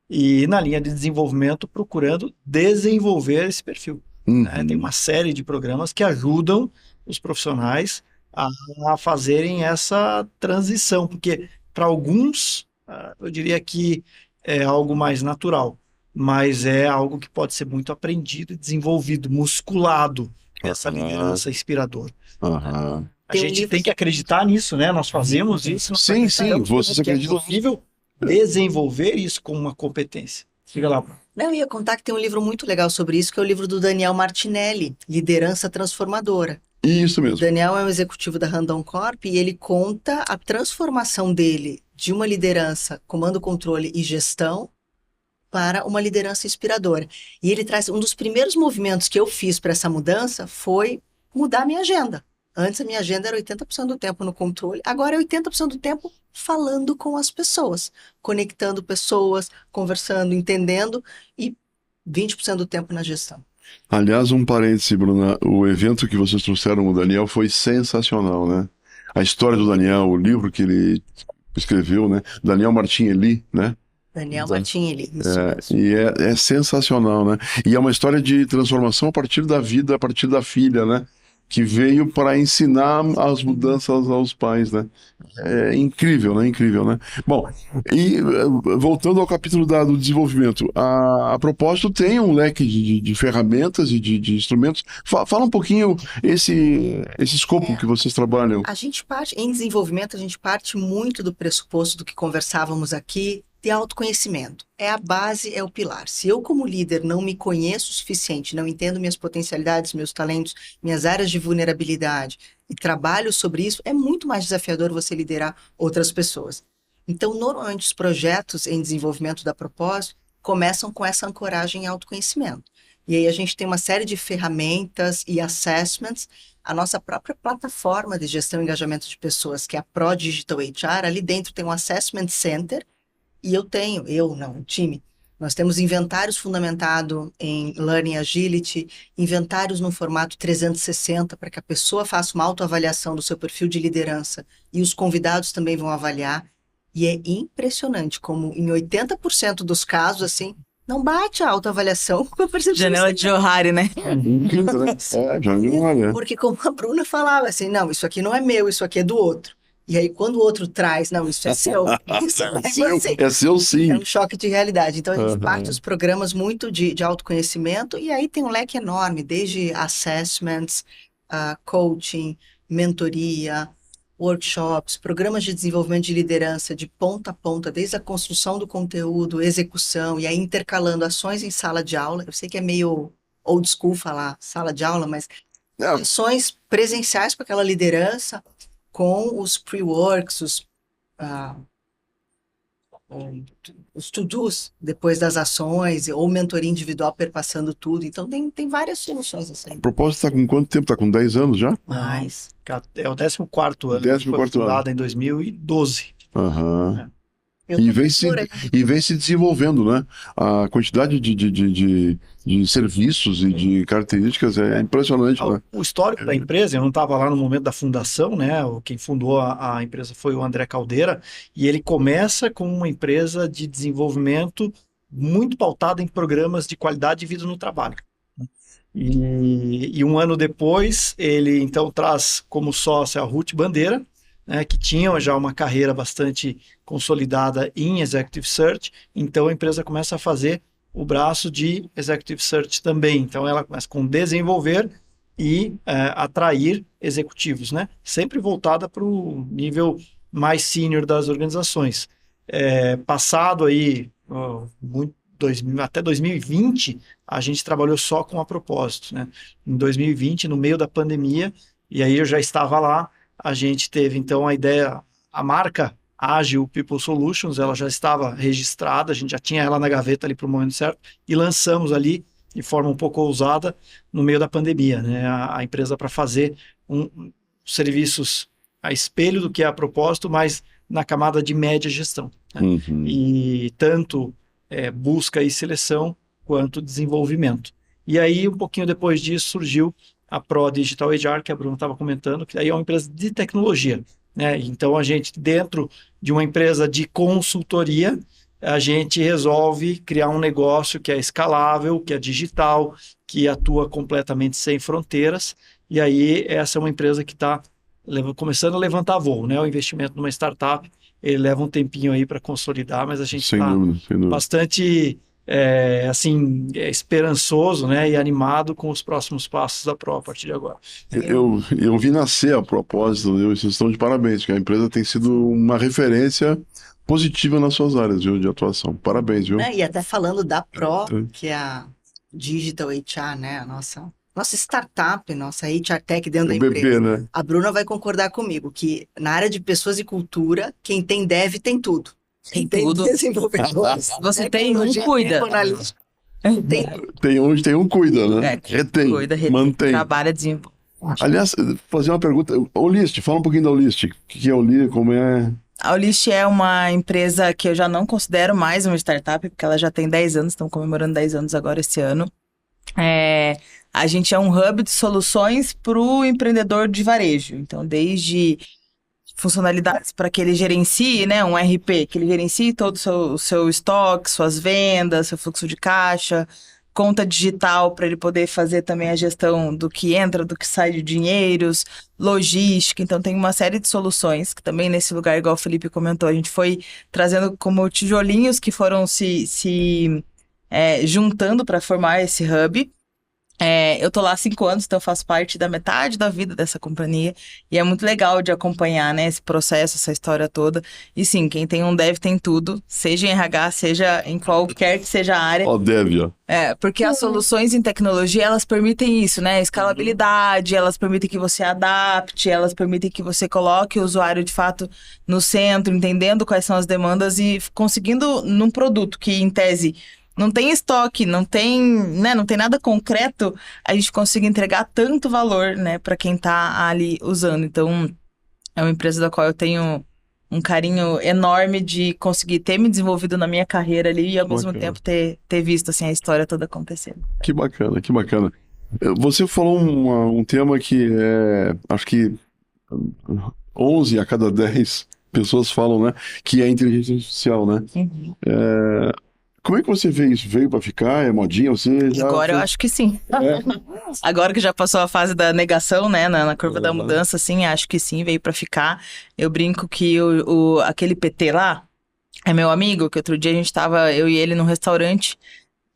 e na linha de desenvolvimento, procurando desenvolver esse perfil. Né? Tem uma série de programas que ajudam os profissionais a fazerem essa transição, porque para alguns, eu diria que é algo mais natural, mas é algo que pode ser muito aprendido e desenvolvido, musculado, essa liderança inspiradora. A gente tem que acreditar nisso, né? Nós fazemos isso. Sim, vocês acreditam. É possível desenvolver isso como uma competência. Siga lá. Não, eu ia contar que tem um livro muito legal sobre isso, que é o livro do Daniel Martinelli, Liderança Transformadora. Isso mesmo. O Daniel é um executivo da Randon Corp e ele conta a transformação dele de uma liderança, comando, controle e gestão para uma liderança inspiradora. E ele traz um dos primeiros movimentos que eu fiz para essa mudança foi mudar a minha agenda. Antes a minha agenda era 80% do tempo no controle, agora é 80% do tempo falando com as pessoas, conectando pessoas, conversando, entendendo, e 20% do tempo na gestão. Aliás, um parêntese, Bruna, o evento que vocês trouxeram, o Daniel, foi sensacional, né? A história do Daniel, o livro que ele escreveu, né? Daniel Martinelli, né? Daniel Martin, ele. E é sensacional, né? E é uma história de transformação a partir da vida, a partir da filha, né? Que veio para ensinar as mudanças aos pais, né? É incrível, né? Incrível, né? Bom, e voltando ao capítulo do desenvolvimento, a propósito tem um leque de ferramentas e de instrumentos. Fala um pouquinho esse escopo que vocês trabalham. A gente parte, em desenvolvimento, a gente parte muito do pressuposto do que conversávamos aqui, de autoconhecimento. É a base, é o pilar. Se eu, como líder, não me conheço o suficiente, não entendo minhas potencialidades, meus talentos, minhas áreas de vulnerabilidade e trabalho sobre isso, é muito mais desafiador você liderar outras pessoas. Então, normalmente, os projetos em desenvolvimento da propósito começam com essa ancoragem em autoconhecimento. E aí a gente tem uma série de ferramentas e assessments. A nossa própria plataforma de gestão e engajamento de pessoas, que é a Pro Digital HR, ali dentro tem um Assessment Center. E o time, nós temos inventários fundamentado em Learning Agility, inventários no formato 360 para que a pessoa faça uma autoavaliação do seu perfil de liderança e os convidados também vão avaliar. E é impressionante como em 80% dos casos, assim, não bate a autoavaliação com a percepção. Janela de Johari, né? Porque como a Bruna falava assim, não, isso aqui não é meu, isso aqui é do outro. E aí, quando o outro traz, não, isso é seu, isso é seu sim. É um choque de realidade. Então, a gente parte dos programas muito de autoconhecimento, e aí tem um leque enorme, desde assessments, coaching, mentoria, workshops, programas de desenvolvimento de liderança de ponta a ponta, desde a construção do conteúdo, execução, e aí intercalando ações em sala de aula. Eu sei que é meio old school falar sala de aula, mas ações presenciais com aquela liderança, com os pre-works, os to-dos depois das ações, ou mentoria individual perpassando tudo. Então, tem várias soluções assim. A propósito, está com quanto tempo? Está com 10 anos já? Mais. É o 14º ano. Foi fundada em 2012. Aham. E vem se desenvolvendo, né? A quantidade de serviços e de características é impressionante, né? O histórico da empresa, eu não estava lá no momento da fundação, né? Quem fundou a empresa foi o André Caldeira, e ele começa com uma empresa de desenvolvimento muito pautada em programas de qualidade de vida no trabalho. E um ano depois, ele então traz como sócia a Ruth Bandeira, né, que tinham já uma carreira bastante consolidada em Executive Search, então a empresa começa a fazer o braço de Executive Search também. Então ela começa com desenvolver e atrair executivos, né? Sempre voltada para o nível mais sênior das organizações. Passado aí até 2020, a gente trabalhou só com a propósito, né? Em 2020, no meio da pandemia, e aí eu já estava lá, a gente teve, então, a ideia, a marca Ágil People Solutions, ela já estava registrada, a gente já tinha ela na gaveta ali para o momento certo, e lançamos ali, de forma um pouco ousada, no meio da pandemia, né, a empresa para fazer serviços a espelho do que é a propósito, mas na camada de média gestão. Né? E tanto busca e seleção, quanto desenvolvimento. E aí, um pouquinho depois disso, surgiu a Pro Digital HR, que a Bruna estava comentando, que aí é uma empresa de tecnologia, né? Então, a gente, dentro de uma empresa de consultoria, a gente resolve criar um negócio que é escalável, que é digital, que atua completamente sem fronteiras, e aí essa é uma empresa que está começando a levantar voo, né? O investimento numa startup, ele leva um tempinho aí para consolidar, mas a gente está bastante... esperançoso, né, e animado com os próximos passos da Pro a partir de agora. Eu vi nascer a propósito, vocês estão de parabéns, que a empresa tem sido uma referência positiva nas suas áreas, viu, de atuação. Parabéns, viu? E até falando da Pro, que é a Digital HR, né, a nossa startup, nossa HR Tech dentro da empresa. Né? A Bruna vai concordar comigo que na área de pessoas e cultura, quem tem dev tem tudo. Tem tudo. Desenvolvedores. Você tem um, cuida. Tem onde tem um, cuida, né? Retém, mantém. Trabalha, desenvolve. Aliás, fazer uma pergunta. Olist, fala um pouquinho da Olist. O que é Olist? Como é? A Olist é uma empresa que eu já não considero mais uma startup, porque ela já tem 10 anos, estão comemorando 10 anos agora esse ano. A gente é um hub de soluções para o empreendedor de varejo. Então, desde funcionalidades para que ele gerencie, né, um RP, que ele gerencie todo o seu estoque, suas vendas, seu fluxo de caixa, conta digital para ele poder fazer também a gestão do que entra, do que sai de dinheiros, logística. Então tem uma série de soluções que também nesse lugar, igual o Felipe comentou, a gente foi trazendo como tijolinhos que foram se juntando para formar esse hub. Eu tô lá há 5 anos, então eu faço parte da metade da vida dessa companhia e é muito legal de acompanhar, né, esse processo, essa história toda. E sim, quem tem um dev tem tudo, seja em RH, seja em qualquer que seja a área. Ó, dev, ó. Porque as soluções em tecnologia, elas permitem isso, né, escalabilidade, elas permitem que você adapte, elas permitem que você coloque o usuário de fato no centro, entendendo quais são as demandas e conseguindo num produto que, em tese, não tem estoque, não tem nada concreto, a gente consiga entregar tanto valor, né, para quem tá ali usando. Então, é uma empresa da qual eu tenho um carinho enorme de conseguir ter me desenvolvido na minha carreira ali e ao mesmo tempo ter visto assim a história toda acontecendo. Que bacana, que bacana. Você falou um tema que acho que 11 a cada 10 pessoas falam, né, que é a inteligência artificial, né? Uhum. Como é que você vê isso? Veio para ficar? É modinha? Agora eu acho que sim. Agora que já passou a fase da negação, né, na curva da mudança, sim, acho que sim, veio para ficar. Eu brinco que aquele PT lá é meu amigo, que outro dia a gente tava, eu e ele, num restaurante,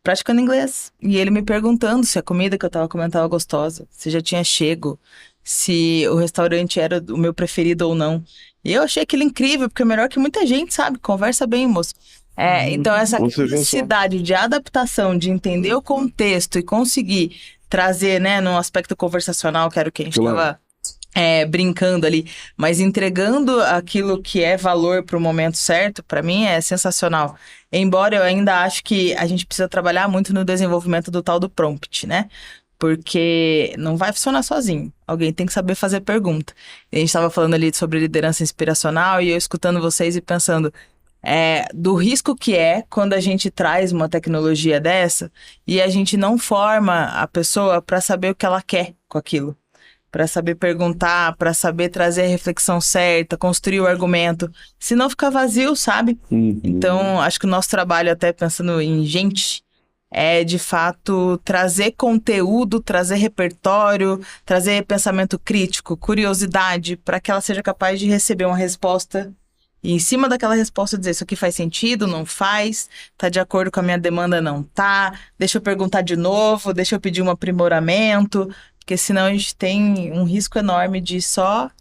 praticando inglês. E ele me perguntando se a comida que eu tava comendo tava gostosa, se já tinha chego, se o restaurante era o meu preferido ou não. E eu achei aquilo incrível, porque é melhor que muita gente, sabe? Conversa bem, moço. Então essa capacidade de adaptação, de entender o contexto e conseguir trazer, né, num aspecto conversacional, que era o que a gente estava brincando ali, mas entregando aquilo que é valor para o momento certo, para mim é sensacional. Embora eu ainda acho que a gente precisa trabalhar muito no desenvolvimento do tal do prompt, né? Porque não vai funcionar sozinho. Alguém tem que saber fazer pergunta. A gente estava falando ali sobre liderança inspiracional e eu escutando vocês e pensando do risco que é quando a gente traz uma tecnologia dessa e a gente não forma a pessoa para saber o que ela quer com aquilo, para saber perguntar, para saber trazer a reflexão certa, construir o argumento, senão fica vazio, sabe? Então, acho que o nosso trabalho, até pensando em gente, é de fato trazer conteúdo, trazer repertório, trazer pensamento crítico, curiosidade, para que ela seja capaz de receber uma resposta e em cima daquela resposta dizer, isso aqui faz sentido, não faz, tá de acordo com a minha demanda, não tá, deixa eu perguntar de novo, deixa eu pedir um aprimoramento, porque senão a gente tem um risco enorme de só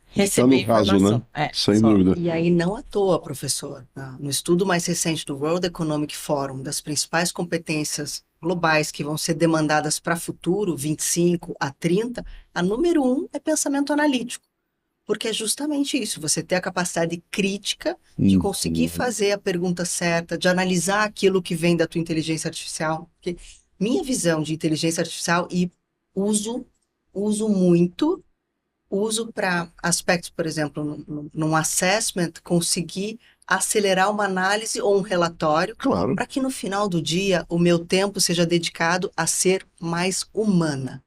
receber informação. Raso, né? Sem dúvida. E aí não à toa, professor, no estudo mais recente do World Economic Forum, das principais competências globais que vão ser demandadas para o futuro, 25 a 30, a número 1 é pensamento analítico. Porque é justamente isso, você ter a capacidade crítica de conseguir fazer a pergunta certa, de analisar aquilo que vem da tua inteligência artificial. Porque minha visão de inteligência artificial e uso muito, uso para aspectos, por exemplo, num assessment, conseguir acelerar uma análise ou um relatório, para que no final do dia o meu tempo seja dedicado a ser mais humana.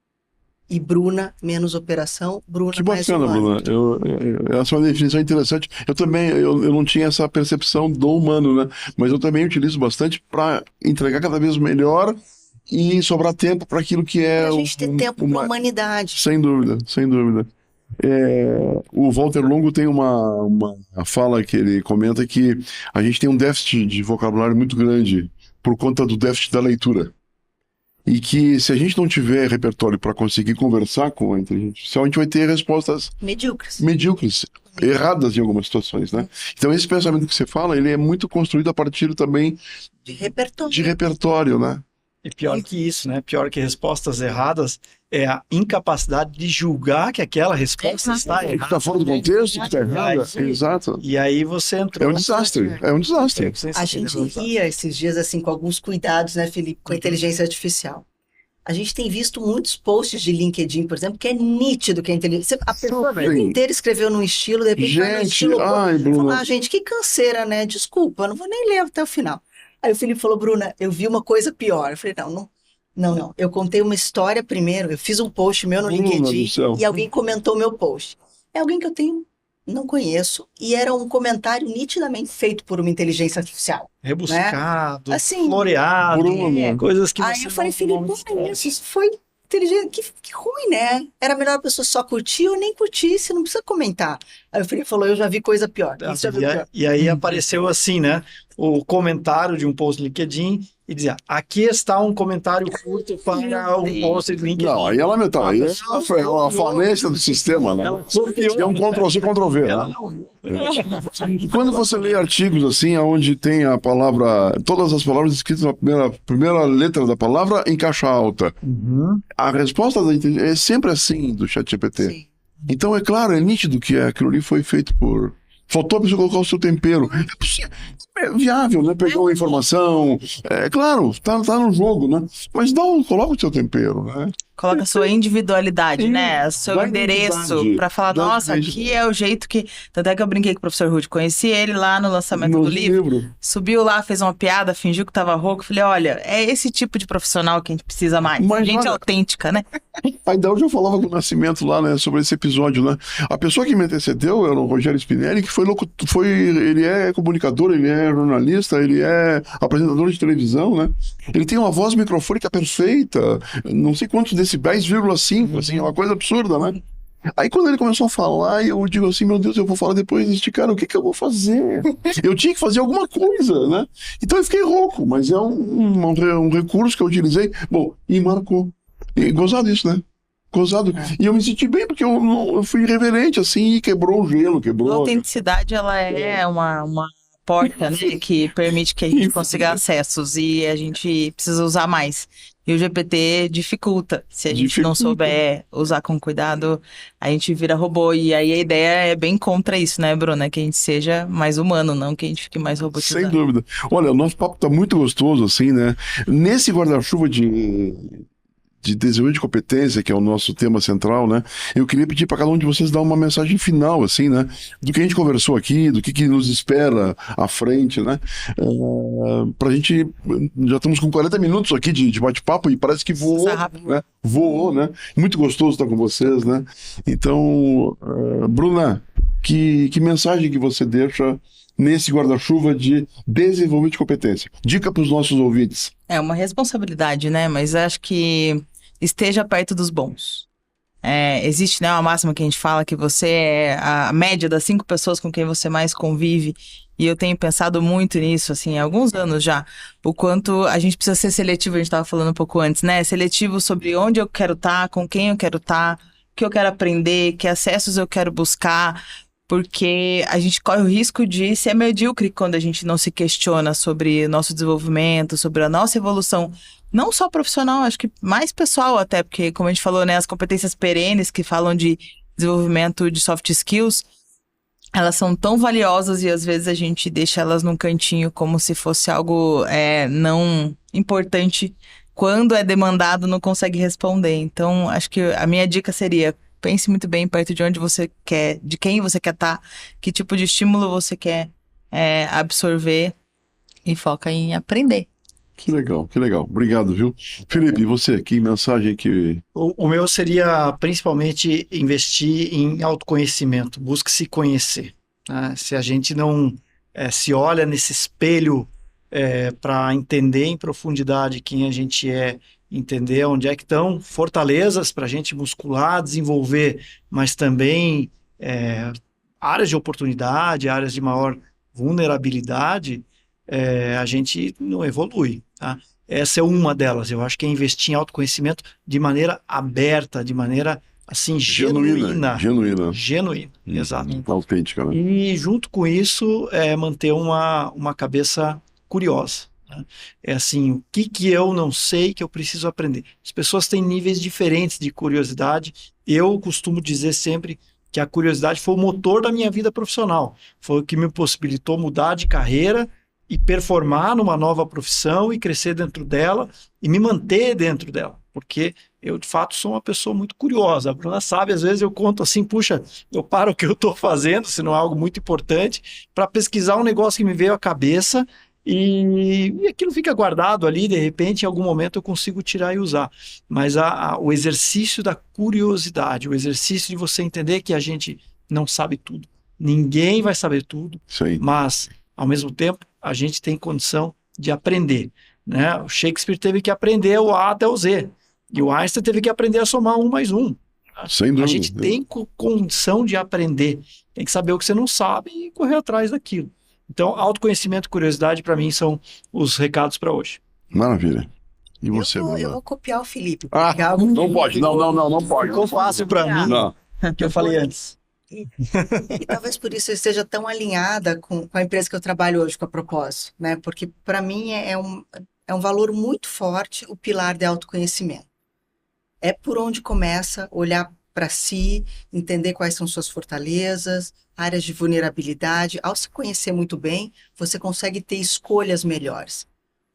E Bruna, menos operação, Bruna que mais bacana, humana. Bruna. Essa é uma definição interessante. Eu também, eu não tinha essa percepção do humano, né? Mas eu também utilizo bastante para entregar cada vez melhor e sobrar tempo para aquilo que é... Para a gente ter tempo para a humanidade. Sem dúvida, sem dúvida. O Walter Longo tem uma fala que ele comenta que a gente tem um déficit de vocabulário muito grande por conta do déficit da leitura. E que se a gente não tiver repertório para conseguir conversar com a inteligência artificial, a gente vai ter respostas medíocres, erradas em algumas situações, né? Então esse pensamento que você fala, ele é muito construído a partir também de repertório, né? E pior que isso, né? Pior que respostas erradas é a incapacidade de julgar que aquela resposta está errada. Que está fora do contexto, que está errada. Exato. E aí você entrou... É um desastre, é um desastre. A gente ria esses dias, assim, com alguns cuidados, né, Felipe, com a inteligência artificial. A gente tem visto muitos posts de LinkedIn, por exemplo, que é nítido que a inteligência... A pessoa a vida inteira escreveu num estilo, de repente vai num estilo... Bruna. Gente, que canseira, né? Desculpa, não vou nem ler até o final. Aí o Felipe falou, Bruna, eu vi uma coisa pior. Eu falei, não. Eu contei uma história primeiro, eu fiz um post meu no LinkedIn e alguém comentou meu post. É alguém que eu tenho Não conheço. E era um comentário nitidamente feito por uma inteligência artificial. Rebuscado, né? Assim, floreado, coisas que aí você eu falei, não Felipe, espera. isso foi inteligente, que ruim, né? Era melhor a pessoa só curtir ou nem curtisse, não precisa comentar. Aí o Felipe falou, eu já vi coisa pior. Isso já viu pior. E aí apareceu assim, né? O comentário de um post LinkedIn e dizia: aqui está um comentário curto para um post de LinkedIn. Não, aí ela meteu. Aí é uma falência do sistema, né? É um Ctrl-C, Ctrl-V. Né? E quando você lê artigos assim, onde tem a palavra, todas as palavras escritas na primeira letra da palavra em caixa alta, a resposta da inteligência é sempre assim do ChatGPT. Sim. Então, é claro, é nítido que aquilo ali foi feito por... Faltou a pessoa colocar o seu tempero. É viável, né? Pegou a informação. É claro, tá no jogo, né? Mas coloca o seu tempero, né? Coloca a sua individualidade, né? O seu Dá endereço identidade. para falar, Dá nossa, aqui é o jeito que... Tanto é que eu brinquei com o professor Ruth, conheci ele lá no lançamento No do livro. livro. Subiu lá, fez uma piada, fingiu que tava rouco. Falei, olha, é esse tipo de profissional que a gente precisa mais. Mas Gente olha- autêntica, né? A Idel já falava com o Nascimento lá, né, sobre esse episódio, né? A pessoa que me antecedeu era o Rogério Spinelli, que ele é comunicador, ele é jornalista, ele é apresentador de televisão, né? Ele tem uma voz microfônica perfeita, não sei quantos decibéis, 0,5, assim, é uma coisa absurda, né? Aí quando ele começou a falar, eu digo assim, meu Deus, eu vou falar depois deste cara, o que eu vou fazer? Eu tinha que fazer alguma coisa, né? Então eu fiquei rouco, mas é um recurso que eu utilizei, bom, e marcou. E gozado isso, né? Gozado. E eu me senti bem porque eu fui irreverente, assim, e quebrou o gelo, A quebrou. autenticidade, ela é uma porta, né? Que permite que a gente consiga acessos e a gente precisa usar mais. E o GPT dificulta. Se a gente não souber usar com cuidado, a gente vira robô. E aí a ideia é bem contra isso, né, Bruna? Que a gente seja mais humano, não que a gente fique mais robotizado. Sem dúvida. Olha, o nosso papo tá muito gostoso, assim, né? Nesse guarda-chuva de desenvolvimento de competência, que é o nosso tema central, né? Eu queria pedir para cada um de vocês dar uma mensagem final, assim, né? Do que a gente conversou aqui, do que nos espera à frente, né? Pra gente... Já estamos com 40 minutos aqui de bate-papo e parece que voou, né? Voou, né? Muito gostoso estar com vocês, né? Então, Bruna, que mensagem que você deixa nesse guarda-chuva de desenvolvimento de competência? Dica para os nossos ouvintes. É uma responsabilidade, né? Mas acho que esteja perto dos bons. Existe, né, uma máxima que a gente fala que você é a média das 5 pessoas com quem você mais convive. E eu tenho pensado muito nisso, assim, há alguns anos já. O quanto a gente precisa ser seletivo, a gente estava falando um pouco antes, né? Seletivo sobre onde eu quero estar, com quem eu quero estar, o que eu quero aprender, que acessos eu quero buscar. Porque a gente corre o risco de ser medíocre quando a gente não se questiona sobre o nosso desenvolvimento, sobre a nossa evolução, não só profissional, acho que mais pessoal até, porque como a gente falou, né, as competências perenes que falam de desenvolvimento de soft skills, elas são tão valiosas e às vezes a gente deixa elas num cantinho como se fosse algo não importante. Quando é demandado, não consegue responder. Então, acho que a minha dica seria: pense muito bem perto de onde você quer, de quem você quer estar, que tipo de estímulo você quer absorver e foca em aprender. Que legal, que legal. Obrigado, viu? Felipe, e você? Que mensagem que... O meu seria principalmente investir em autoconhecimento. Busque se conhecer, né? Se a gente não se olha nesse espelho para entender em profundidade quem a gente é, entender onde é que estão fortalezas para a gente muscular, desenvolver, mas também áreas de oportunidade, áreas de maior vulnerabilidade, a gente não evolui, tá? Essa é uma delas. Eu acho que é investir em autoconhecimento de maneira aberta, de maneira assim genuína. Genuína, exato. Autêntica, né? E junto com isso, manter uma cabeça curiosa, né? É assim, o que eu não sei que eu preciso aprender? As pessoas têm níveis diferentes de curiosidade. Eu costumo dizer sempre que a curiosidade foi o motor da minha vida profissional. Foi o que me possibilitou mudar de carreira e performar numa nova profissão e crescer dentro dela e me manter dentro dela. Porque eu, de fato, sou uma pessoa muito curiosa. A Bruna sabe, às vezes eu conto assim, puxa, eu paro o que eu estou fazendo, se não é algo muito importante, para pesquisar um negócio que me veio à cabeça e aquilo fica guardado ali, de repente, em algum momento eu consigo tirar e usar. Mas o exercício da curiosidade, o exercício de você entender que a gente não sabe tudo Ninguém vai saber tudo, Isso aí. mas, ao mesmo tempo, a gente tem condição de aprender, né? O Shakespeare teve que aprender o A até o Z, e o Einstein teve que aprender a somar 1 mais 1. Sem dúvida. A gente tem condição de aprender, tem que saber o que você não sabe e correr atrás daquilo. Então, autoconhecimento e curiosidade, para mim, são os recados para hoje. Maravilha. E você, eu Bruna? vou copiar o Felipe. Ah, pegar algo não pode. Não pode. Ficou fácil para mim, Não. que eu falei antes. E talvez por isso eu esteja tão alinhada com a empresa que eu trabalho hoje, com a Propósito, né? Porque para mim é um valor muito forte o pilar de autoconhecimento. É por onde começa olhar para si, entender quais são suas fortalezas, áreas de vulnerabilidade. Ao se conhecer muito bem, você consegue ter escolhas melhores.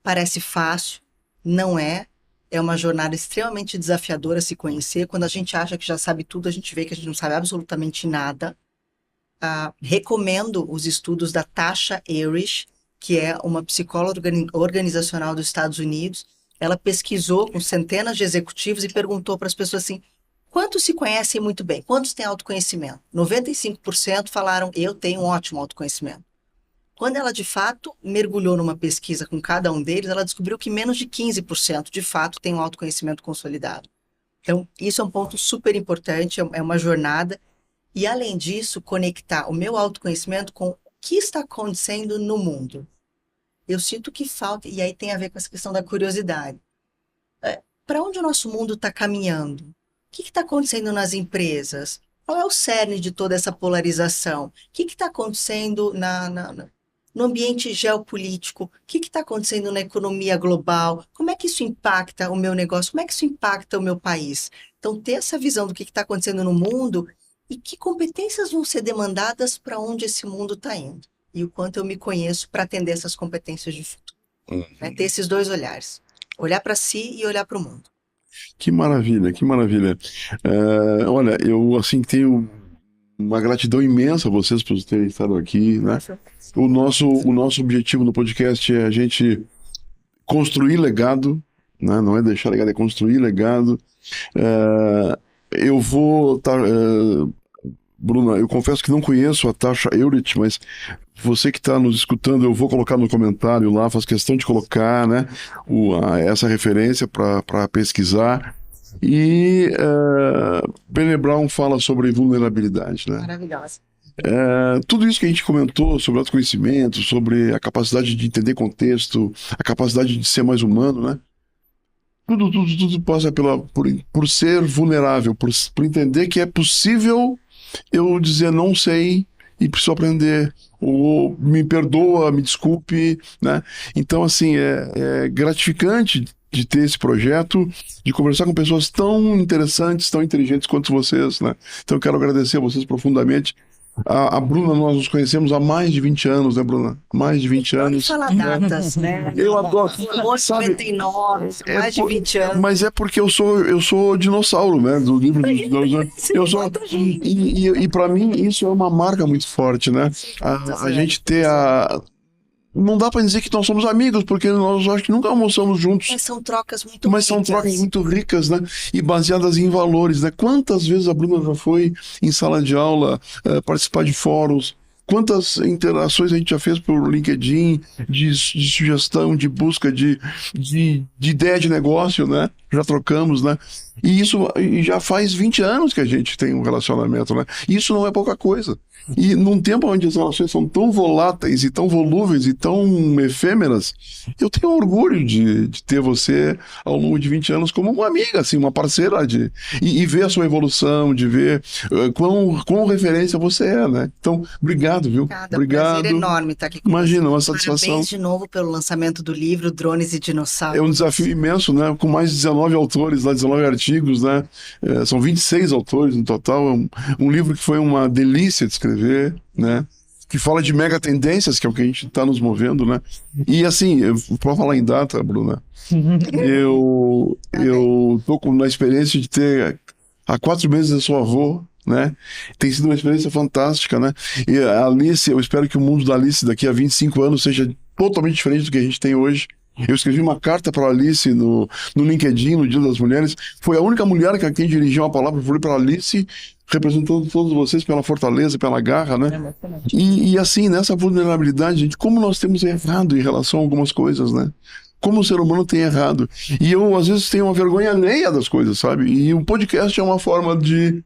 Parece fácil, não é. É uma jornada extremamente desafiadora se conhecer. Quando a gente acha que já sabe tudo, a gente vê que a gente não sabe absolutamente nada. Recomendo os estudos da Tasha Ayrish, que é uma psicóloga organizacional dos Estados Unidos. Ela pesquisou com centenas de executivos e perguntou para as pessoas assim, quantos se conhecem muito bem? Quantos têm autoconhecimento? 95% falaram, eu tenho um ótimo autoconhecimento. Quando ela, de fato, mergulhou numa pesquisa com cada um deles, ela descobriu que menos de 15%, de fato, tem um autoconhecimento consolidado. Então, isso é um ponto super importante, é uma jornada. E, além disso, conectar o meu autoconhecimento com o que está acontecendo no mundo. Eu sinto que falta, e aí tem a ver com essa questão da curiosidade. Para onde o nosso mundo está caminhando? O que está acontecendo nas empresas? Qual é o cerne de toda essa polarização? O que está acontecendo no ambiente geopolítico? O que está acontecendo na economia global? Como é que isso impacta o meu negócio? Como é que isso impacta o meu país? Então, ter essa visão do que está acontecendo no mundo e que competências vão ser demandadas para onde esse mundo está indo. E o quanto eu me conheço para atender essas competências de futuro. Né? Ter esses dois olhares. Olhar para si e olhar para o mundo. Que maravilha, que maravilha. Olha, eu assim tenho uma gratidão imensa a vocês por terem estado aqui, né? O nosso objetivo no podcast é a gente construir legado, né? Não é deixar legado, é construir legado. Eu vou... Bruna, eu confesso que não conheço a Tasha Ayrish, mas você que está nos escutando, eu vou colocar no comentário lá, faço questão de colocar, né, essa referência para pesquisar. E Brené Brown fala sobre vulnerabilidade, né? Maravilhosa. Tudo isso que a gente comentou sobre autoconhecimento, sobre a capacidade de entender contexto, a capacidade de ser mais humano, né? Tudo passa por ser vulnerável, por entender que é possível eu dizer não sei e preciso aprender, ou me perdoa, me desculpe, né? Então, assim, é gratificante de ter esse projeto, de conversar com pessoas tão interessantes, tão inteligentes quanto vocês, né? Então, eu quero agradecer a vocês profundamente. A Bruna, nós nos conhecemos há mais de 20 anos, né, Bruna? Mais de 20 anos. Falar datas, né? Eu adoro. Sabe, 99, mais de 20 anos. Mas é porque eu sou dinossauro, né? Do livro dos dinossauros. Eu sou. E para mim isso é uma marca muito forte, né? A gente ter a. Não dá para dizer que nós somos amigos, porque nós acho que nunca almoçamos juntos. Mas são trocas muito Mas são trocas muito ricas, né? E baseadas em valores, né? Quantas vezes a Bruna já foi em sala de aula participar de fóruns? Quantas interações a gente já fez por LinkedIn, de sugestão, de busca, de ideia de negócio, né? Já trocamos, né? E isso já faz 20 anos que a gente tem um relacionamento, né? E isso não é pouca coisa. E num tempo onde as relações são tão voláteis e tão volúveis e tão efêmeras, eu tenho orgulho de ter você ao longo de 20 anos como uma amiga, assim, uma parceira e ver a sua evolução, de ver quão referência você é, né? Então, obrigado, viu? Obrigado. É um prazer enorme estar aqui com Imagina, você. uma satisfação. Parabéns de novo pelo lançamento do livro Drones e Dinossauros. É um desafio imenso, né? Com mais de 19 autores, lá 19 artigos, né? São 26 autores no total. É um livro que foi uma delícia de escrever, né? Que fala de mega tendências, que é o que a gente está nos movendo, né? E assim, para falar em data, Bruna, eu tô na experiência de ter há 4 meses eu sou avô, né? Tem sido uma experiência fantástica, né? E a Alice, eu espero que o mundo da Alice daqui a 25 anos seja totalmente diferente do que a gente tem hoje. Eu escrevi uma carta para a Alice no LinkedIn, no Dia das Mulheres. Foi a única mulher que quem dirigiu uma palavra para a Alice, representando todos vocês pela fortaleza, pela garra, né? E assim, nessa vulnerabilidade, gente, como nós temos errado em relação a algumas coisas, né? Como o ser humano tem errado. E eu, às vezes, tenho uma vergonha alheia das coisas, sabe? E o podcast é uma forma de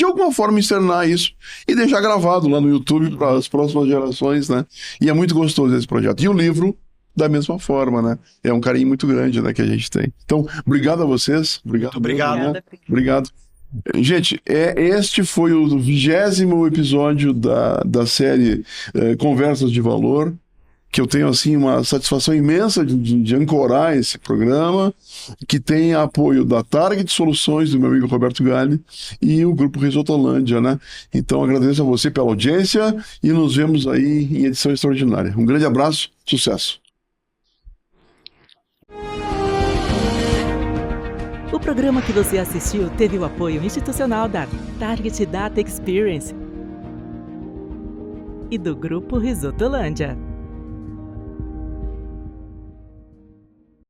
alguma forma, externar isso e deixar gravado lá no YouTube para as próximas gerações, né? E é muito gostoso esse projeto. E o livro, da mesma forma, né? É um carinho muito grande, né, que a gente tem. Então, obrigado a vocês. Obrigado. Obrigado. Obrigado. Gente, este foi o 20º episódio da série Conversas de Valor, que eu tenho, assim, uma satisfação imensa de ancorar esse programa, que tem apoio da Target Soluções, do meu amigo Roberto Galli, e o Grupo Risotolândia, né? Então, agradeço a você pela audiência e nos vemos aí em edição extraordinária. Um grande abraço, sucesso! O programa que você assistiu teve o apoio institucional da Target Data Experience e do Grupo Risotolândia.